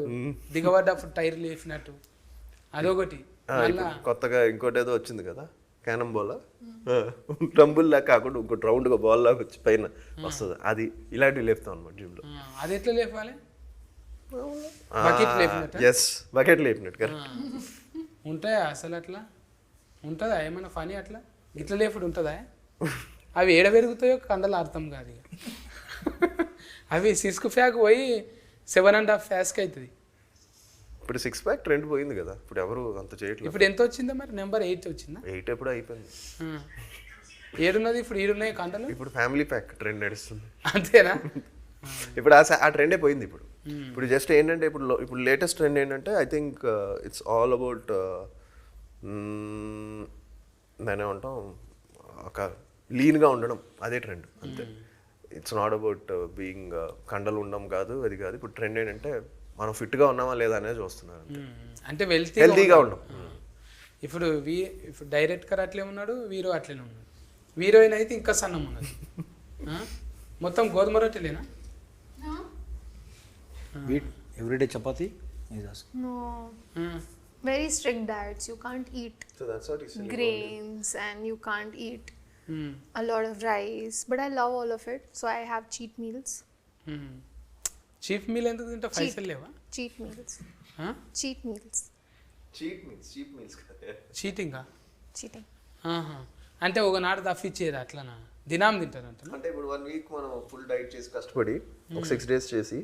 దిగబడ్డప్పుడు టైర్లు వేసినట్టు అదొకటి. కొత్తగా ఇంకోటి ఏదో వచ్చింది కదా, క్యానం బాల్, రంబుల్ లాగా కాకుండా ఇంకోటి రౌండ్గా బాల్ లాగా వచ్చి పైన వస్తుంది, అది ఇలాంటివి లేపుతాం అనమాట జిమ్లో. అది ఎట్లా లేపాలి? ఎస్, బకెట్ లేపినట్టు కదా. ఉంటాయా అసలు? అట్లా ఉంటుందా ఏమైనా ఫనీ అట్లా? ఇట్లా లేపుడు ఉంటుందా? అవి ఏడ పెరుగుతాయో కండలు అర్థం కాదు ఇక. అవి సిస్క్ ఫ్యాక్ పోయి 7.5 ఫ్యాస్కి అవుతుంది. ఇప్పుడు 6 ప్యాక్ ట్రెండ్ పోయింది కదా, ఇప్పుడు ఎవరు అంత చేయట్లేదు. ఇప్పుడు ఎంత వచ్చిందా మరి? నెంబర్ 8 వచ్చిందా? 8 ఎప్పుడు అయిపోయింది. ఏడున్నది ఇప్పుడు? ఈడున్నాయి కండలు. ఇప్పుడు ఫ్యామిలీ ప్యాక్ ట్రెండ్ నడుస్తుంది. అంతేనా? ఇప్పుడు ఆ ట్రెండే పోయింది. ఇప్పుడు జస్ట్ ఏంటంటే ఇప్పుడు లేటెస్ట్ ట్రెండ్ ఏంటంటే I think it's all about దాని ఏమంటాం, ఒక లీన్గా ఉండడం, అదే ట్రెండ్ అంతే. ఇట్స్ నాట్ అబౌట్ బీయింగ్ కండలు ఉండడం కాదు, అది కాదు. ఇప్పుడు ట్రెండ్ ఏంటంటే మనం ఫిట్గా ఉన్నామా లేదా అనేది చూస్తున్నారు. అంటే హెల్తీగా ఉన్నాం. ఇప్పుడు ఇప్పుడు డైరెక్టర్ అట్లే ఉన్నాడు, హీరో అట్లనే ఉన్నాడు. హీరోయిన్ అయితే ఇంకా సన్నం ఉన్నది. మొత్తం గోధుమ రొట్టెలేనా? Everyday chapati? No. Very strict diets. You can't eat So that's what he said. grains and you can't eat a lot of rice. But I love all of it. So I have cheat meals. Chief meal ఎందుకు తింటా? పైసలు లేవా? Cheat meals. Cheat meals. Cheap meals చీటింగా? Cheating. అంటే ఒకనాడు తప్పిచ్చేది అట్లనా? దినాం తింటారంట. అంటే ఇప్పుడు 1 వీక్ మనం ఫుల్ డైట్ చేసి కష్టపడి ఒక 6 డేస్ చేసి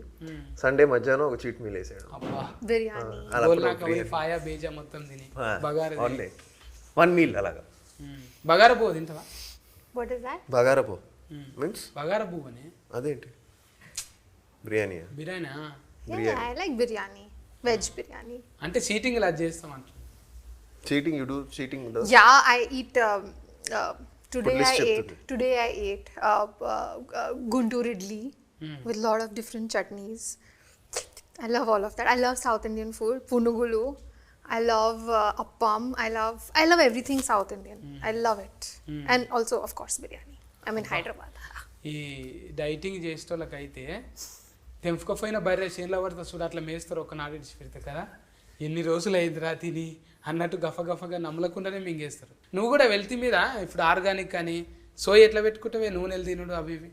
సండే మధ్యాహ్నం ఒక చీట్ మీల్ వేసాడు. అబ్బా, Biryani. గోల్నాక పోయి ఫాయా బేజా మొత్తం తిని బగారా 1 మీల్ అలాగా. బగారా పువ్వు తింటావా? What is that? బగారపో మీన్స్ బగారా పువ్వు అని అదేంటి? Biryani. Biryani. Yeah, I like biryani. Veg biryani. అంటే చీటింగ్ ఇలా చేస్తాం అంట. Cheating you do cheating does? Yeah, I eat. Today Food list I ate. చెప్తుంది. Today I ate guntur idli with lot of different chutneys. I love all of that. I love South Indian food. Punugulu. I love appam. I love everything South Indian. I love it. And also of course biryani. I'm in Hyderabad. ఈ dieting చేసేటోళ్ళకైతే తెంపుకపోయిన బర్రె చేనులో పడితే చూడు అట్లా మేస్తారు, ఒక నాడు ఇడిచి పెడతారు కదా. ఎన్ని రోజులు అయిందిరా తిని అన్నట్టు గఫగఫగా నమ్మలకుండానే మింగేస్తారు. నువ్వు కూడా వెళ్తే మీద ఇప్పుడు ఆర్గానిక్ కానీ సోయ ఎట్లా పెట్టుకుంటావే, నూనెలు తినుడు అవి ఇవి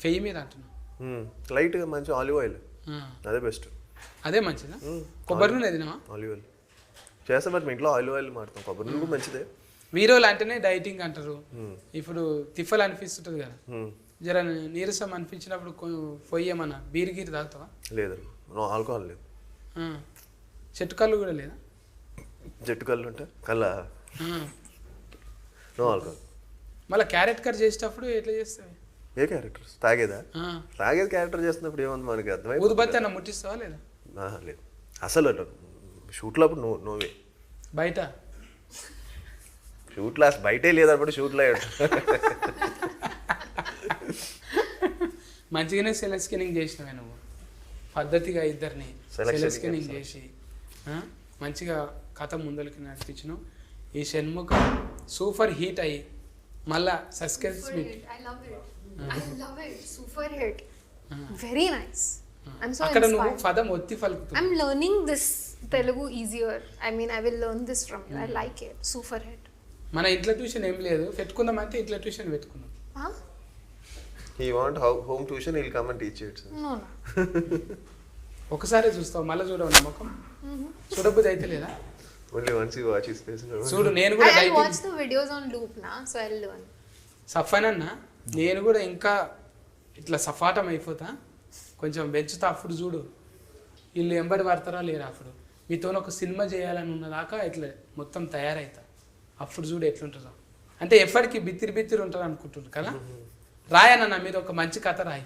ఫెయ్యి మీద అంటున్నావు. లైట్గా మంచి ఆలివ్ ఆయిల్, అదే బెస్ట్. అదే మంచిదా? కొబ్బరి నూనె తినవా? ఆలివ్ ఆయిల్ చేస్తాం, బట్ మీ ఇంట్లో ఆలివ్ ఆయిల్ మారుతాం. కొబ్బరి నూనె కూడా మంచిదే. వీరోలు అంటేనే డైటింగ్ అంటారు. ఇప్పుడు తిఫలు అనిపిస్తుంటుంది కదా, జర నీరసం అనిపించినప్పుడు పొయ్యేమన్నా బీర్ గీరు తాగుతావా? లేదు, నో ఆల్కహాల్ లేదు. చెట్టు కళ్ళు కూడా లేదా? జట్టు కళ్ళు ఉంటే కళ్ళ నో ఆల్కహాల్. మళ్ళీ క్యారెట్ కట్ చేసేటప్పుడు ఎట్లా చేస్తావు? ఏ క్యారెక్టర్స్? తాగేదా? తాగేది క్యారెక్టర్ చేస్తున్నప్పుడు ఏముంది మనకి అర్థమైంది. ఊదుబత్తి అన్న ముట్టిస్తావా లేదా? లేదు అసలు షూట్లో అప్పుడు నోవే. బయట షూట్లో బయటే లేదన్నప్పుడు షూట్లో మంచిగానే సెల్ స్కానింగ్ చేసినవే నువ్వు, పద్ధతిగా ఇద్దరిని సెల్ స్కానింగ్ చేసి మంచిగా కథ ముందరికి నడిపించినావు. ఈ షణ్ముఖ సూపర్ హీట్ అయ్యి మళ్ళా suspense meet. I love it. Super hit. Very nice. I'm so అక్కడ నువ్వు inspired. పదం ఒత్తి పలుకుతావు. I'm learning this Telugu easier. I mean, I will learn this from you. I like it. Super hit. మన ఇంట్లో tuition ఏం లేదు, పెట్టుకుందామంటే ఇంట్లో tuition పెట్టుకుందాం. Huh? He want home tuition, he'll come and teach it. No. ఒకసారి చూస్తావు మళ్ళీ చూడవు నమ్మకం చూడబుద్ధి అయితే లేదా? Only once you watch his face. చూడు నేను కూడా I'll watch the videos on loop now, so I'll learn. సఫానన్న నేను కూడా ఇంకా ఇట్లా సఫాటం అయిపోతా, కొంచెం పెంచుతా. అప్పుడు చూడు వీళ్ళు ఎంబడి పడతారా లేరా. అప్పుడు మీతో ఒక సినిమా చేయాలని ఉన్నదాకా ఇట్లా మొత్తం తయారవుతా. అప్పుడు చూడు ఎట్లుంటుందో. అంటే ఎప్పటికీ బిత్తిరి ఉంటారు అనుకుంటున్నారు కదా. రాయనన్న మీరు ఒక మంచి కథ రాయి,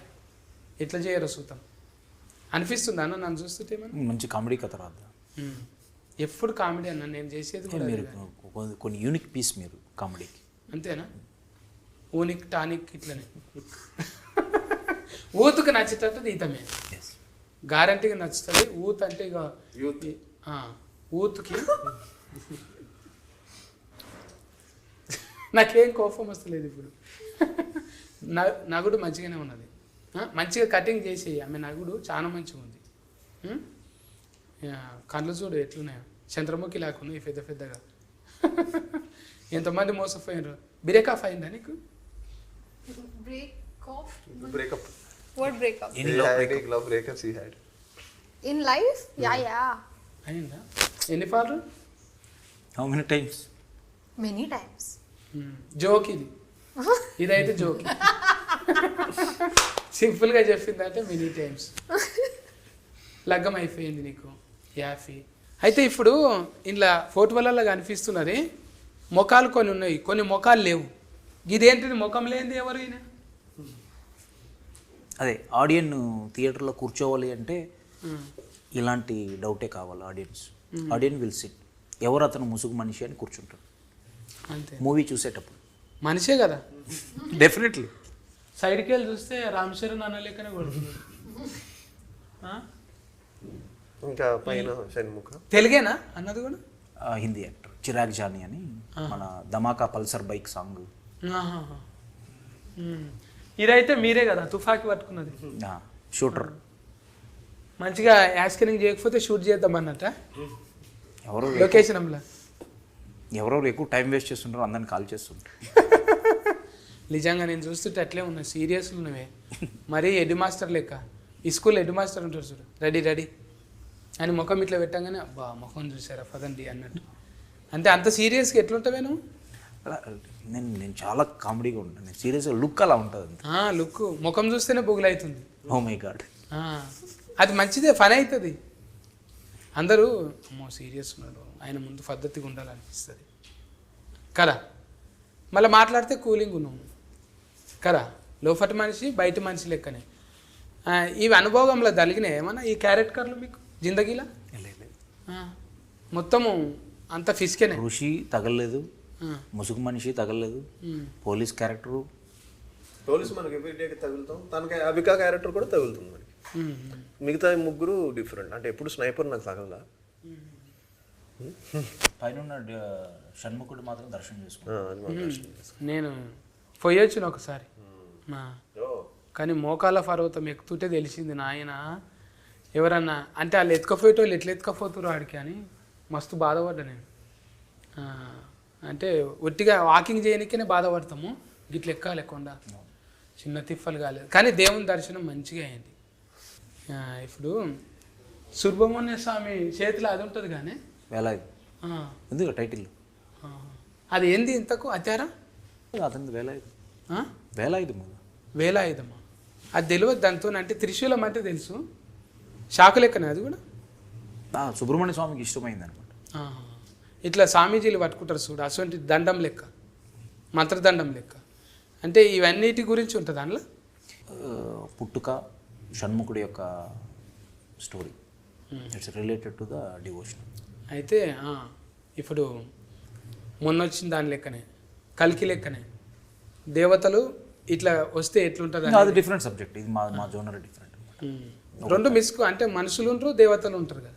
ఎట్లా చేయరో చూద్దాం. అనిపిస్తుంది అన్న నన్ను చూస్తుంటే మంచి కామెడీ కథ రాద్దా? ఎప్పుడు కామెడీ అన్న నేను చేసేది కూడా మీరు కొన్ని యూనిక్ పీస్ మీరు కామెడీకి. అంతేనా? ఊనిక్ టానిక్ ఇట్లనే ఊతుకు నచ్చేటట్టు తీతమే గ్యారంటీగా నచ్చుతుంది. ఊత్ అంటే ఇక ఊతుకి నాకేం కోపం వస్తలేదు ఇప్పుడు. నగుడు మంచిగానే ఉన్నది, మంచిగా కటింగ్ చేసి ఆమె నగుడు చాలా మంచిగా ఉంది. కళ్ళు చూడు ఎట్లున్నాయో, చంద్రముఖి లేకున్నాయి పెద్దగా. ఎంతమంది మోసపోయినారు. బ్రేకప్ అయిందా నీకు? Breakup. What breakup? Any love breakups he had? In life? Yeah. అయిందా? ఎన్ని పాలు? How many times? Many times. Joke ఇది, ఇదైతే జోక్. సింపుల్గా చెప్పిందంటే మెనీ టైమ్స్. లగ్గం అయిపోయింది నీకు యాఫీ. అయితే ఇప్పుడు ఇంట్లో ఫోటోలలో కనిపిస్తున్నది ముఖాలు కొన్ని ఉన్నాయి, కొన్ని ముఖాలు లేవు. ఇదేంటిది ముఖం లేనిది ఎవరు ఈయన? అదే ఆడియన్ థియేటర్లో కూర్చోవాలి అంటే ఇలాంటి డౌటే కావాలి. ఆడియన్ విల్ సిట్, ఎవరు అతను ముసుగు మనిషి అని కూర్చుంటాడు అంతే. మూవీ చూసేటప్పుడు మనిషే కదా. డెఫినెట్లీ. సైడ్కి వెళ్ళి చూస్తే రామ్ చరణ్ అన్న లెక్కనే కొడుతున్నాడు. ఇంకా పైన షణ్ముఖ తెలుగేనా అన్నది కూడా? హిందీ యాక్టర్ చిరాగ్ జానీ అని, మన ధమాకా పల్సర్ బైక్ సాంగ్. ఇదైతే మీరే కదా తుఫాకి పట్టుకున్నది. షూటర్. మంచిగా యాస్కరింగ్ చేయకపోతే షూట్ చేద్దామన్నట్ట ఎవరో లొకేషన్లో. ఎవరెవరు ఎక్కువ టైం వేస్ట్ చేస్తుంటారో అందరిని కాల్ చేస్తుంటారు. నిజంగా నేను చూస్తుంటే అట్లే ఉన్నా, సీరియస్లు ఉన్నవే. మరీ హెడ్ మాస్టర్ లెక్క. ఈ స్కూల్ హెడ్ మాస్టర్ ఉంటారు చూడు, రెడీ రెడీ అని ముఖం ఇట్లా పెట్టంగానే అబ్బా ముఖం చూసారా పదండి అన్నట్టు. అంటే అంత సీరియస్గా ఎట్లుంటావే నువ్వు? నేను చాలా కామెడీగా ఉంటాను. నేను సీరియస్గా లుక్ అలా ఉంటుంది. లుక్ ముఖం చూస్తేనే బొగులవుతుంది. Oh my God. అది మంచిదే, ఫన్ అవుతుంది. అందరూ అమ్మో సీరియస్ ఉన్నాడు, ఆయన ముందు పద్ధతిగా ఉండాలనిపిస్తుంది కదా. మళ్ళీ మాట్లాడితే కూలింగ్ ఉన్నాము కదా. లోపటి మనిషి బయట మనిషి లెక్కనే. ఇవి అనుభవంలో తగిలినాయి ఏమన్నా ఈ క్యారెక్టర్లు మీకు జిందగీలా? మొత్తము అంత ఫిస్కేనే. ఋషి తగలలేదు, ముసుగు మనిషి తగలలేదు, పోలీస్ క్యారెక్టరు. పోలీస్ మనకి ఎవ్రీడేకి తగులుతాం, తనకి అబికా క్యారెక్టర్ కూడా తగులుతుంది మనకి. మిగతా ముగ్గురు డిఫరెంట్. అంటే ఎప్పుడు స్నైపర్ నాకు తగలదా. పైన షణ్ముఖుడు మాత్రం దర్శనం చేసుకున్నాను. నేను పోయొచ్చును ఒకసారి, కానీ మోకాల పర్వతం ఎక్కుతుంటే తెలిసింది నాయన ఎవరన్నా అంటే వాళ్ళు ఎత్తుకపోయేటోళ్ళు ఎట్లా ఎత్తుకపోతారు ఆడికి అని మస్తు బాధపడ్డా నేను. అంటే ఒట్టిగా వాకింగ్ చేయడానికే బాధపడతాము, గిట్ల ఎక్కాలి కొండ, చిన్న తిప్పలు కాలేదు. కానీ దేవుని దర్శనం మంచిగా అయింది. ఇప్పుడు సుబ్రహ్మణ్య స్వామి చేతిలో అది ఉంటుంది కానీ వేలాయుధం ఎందుకు టైటిల్ అది ఏంది ఇంతకు అత్యారా? అతనిది వేలాయుధం. వేలాయుధం వేలాయుధమా? అది తెలియదు దాంతో. అంటే త్రిశూలం అంటే తెలుసు, శాఖ లెక్కనే అది కూడా. సుబ్రహ్మణ్య స్వామికి ఇష్టమైంది అనమాట. ఇట్లా స్వామీజీలు పట్టుకుంటారు చూడు, అటువంటి దండం లెక్క, మంత్రదండం లెక్క. అంటే ఇవన్నిటి గురించి ఉంటుంది దానిలో. పుట్టుక షణ్ముఖుడి యొక్క story, it's related to the devotion. అయితే ఇప్పుడు మొన్న వచ్చిన దాని లెక్కనే, కల్కి లెక్కనే దేవతలు ఇట్లా వస్తే ఎట్లుంటుంది? అది డిఫరెంట్ సబ్జెక్ట్. ఇది మా జోనర్ డిఫరెంట్. రెండు మిస్కు అంటే మనుషులు ఉంటారు దేవతలు ఉంటారు కదా.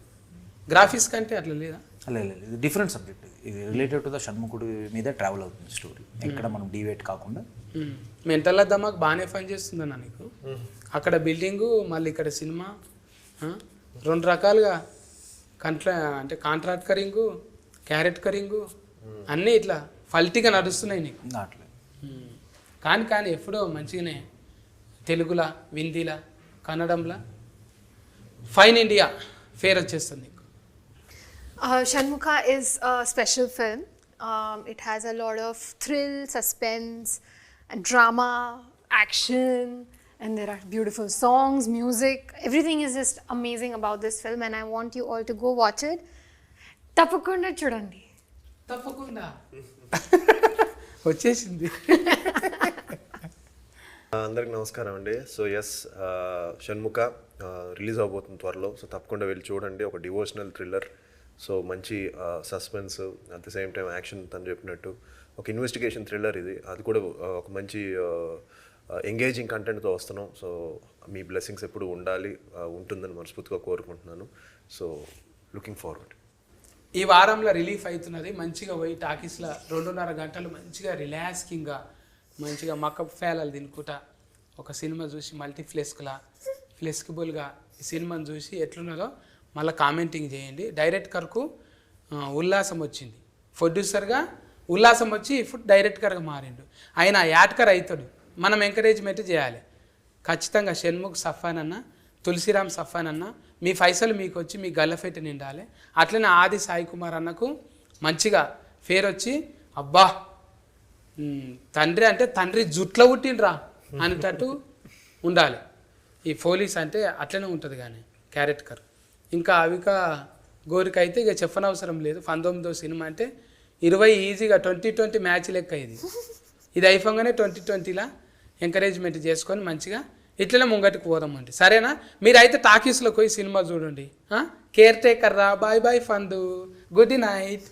గ్రాఫిక్స్ కంటే అట్లా లేదా? లేదు, ఇది డిఫరెంట్ సబ్జెక్ట్. ఇది రిలేటెడ్ టు ద షణ్ముఖుడి మీద ట్రావెల్ అవుతుంది స్టోరీ, ఎక్కడ మనం డివేట్ కాకుండా. మెంటల్ దమాక్ బాగానే పని చేస్తుందన్నా నీకు. అక్కడ బిల్డింగు, మళ్ళీ ఇక్కడ సినిమా, రెండు రకాలుగా అంటే కాంట్రాక్ట్ కరింగు, క్యారెట్ కరింగు అన్నీ ఇట్లా ఫల్టీగా నడుస్తున్నాయి నీకు. అట్లా కానీ ఎప్పుడో మంచిగానే తెలుగులా, హిందీలా, కన్నడంలా ఫైన్ ఇండియా ఫేర్ వచ్చేస్తుంది నీకు. Shanmukha is a special film. It has a lot of thrill, suspense, and drama, action, and there are beautiful songs, music. Everything is just amazing about this film, and I want you all to go watch it. Tappakunda chudandi. తప్పకుండా వచ్చేసింది. అందరికి నమస్కారం అండి. So yes, Shanmukha release అవబోతుంది త్వరలో. So తప్పకుండా వెళ్ళి చూడండి. ఒక డివోషనల్ థ్రిల్లర్, సో మంచి suspense, at the same time action. తను చెప్పినట్టు ఒక ఇన్వెస్టిగేషన్ థ్రిల్లర్ ఇది. అది కూడా ఒక మంచి ఎంగేజింగ్ కంటెంట్తో వస్తున్నాం. సో మీ బ్లెస్సింగ్స్ ఎప్పుడు ఉంటుందని మనస్ఫూర్తిగా కోరుకుంటున్నాను. So looking forward. ఈ వారంలో రిలీఫ్ అవుతున్నది. మంచిగా పోయి టాకీస్లో 2.5 గంటలు మంచిగా రిలాక్సింగ్గా మంచిగా మకప్ ఫేలాలు తినుకుంటా ఒక సినిమా చూసి ఫ్లెక్సిబుల్గా ఈ సినిమాని చూసి ఎట్లున్నదో మళ్ళీ కామెంటింగ్ చేయండి. డైరెక్టర్కు ఉల్లాసం వచ్చింది, ప్రొడ్యూసర్గా ఉల్లాసం వచ్చి ఇప్పుడు డైరెక్టర్గా మారిండు. ఆయన యాడ్కర్ అవుతాడు, మనం ఎంకరేజ్మెంట్ చేయాలి ఖచ్చితంగా. షణ్ముఖ్ సఫాన్ అన్న, తులసిరామ్ సఫాన్ అన్న, మీ పైసలు మీకు వచ్చి మీ గల్లఫెట్టి నిండాలి. అట్లనే ఆది సాయి కుమార్ అన్నకు మంచిగా ఫేర్ వచ్చి అబ్బా తండ్రి అంటే తండ్రి జుట్లో పుట్టిండ్రా అనేటట్టు ఉండాలి. ఈ పోలీస్ అంటే అట్లనే ఉంటుంది కానీ క్యారెక్టర్. ఇంకా అవిక గోరికి అయితే ఇక చెప్పనవసరం లేదు. 19వ సినిమా అంటే 20 ఈజీగా 2020 మ్యాచ్ లెక్క ఇది అయిపోగానే 2020లా ఎంకరేజ్మెంట్ చేసుకొని మంచిగా ఇట్లనే ముంగటికి పోదామండి. సరేనా? మీరైతే టాకీస్లోకి పోయి సినిమా చూడండి. కేర్ టేకర్ రా. బాయ్ బాయ్ ఫందు. Good night.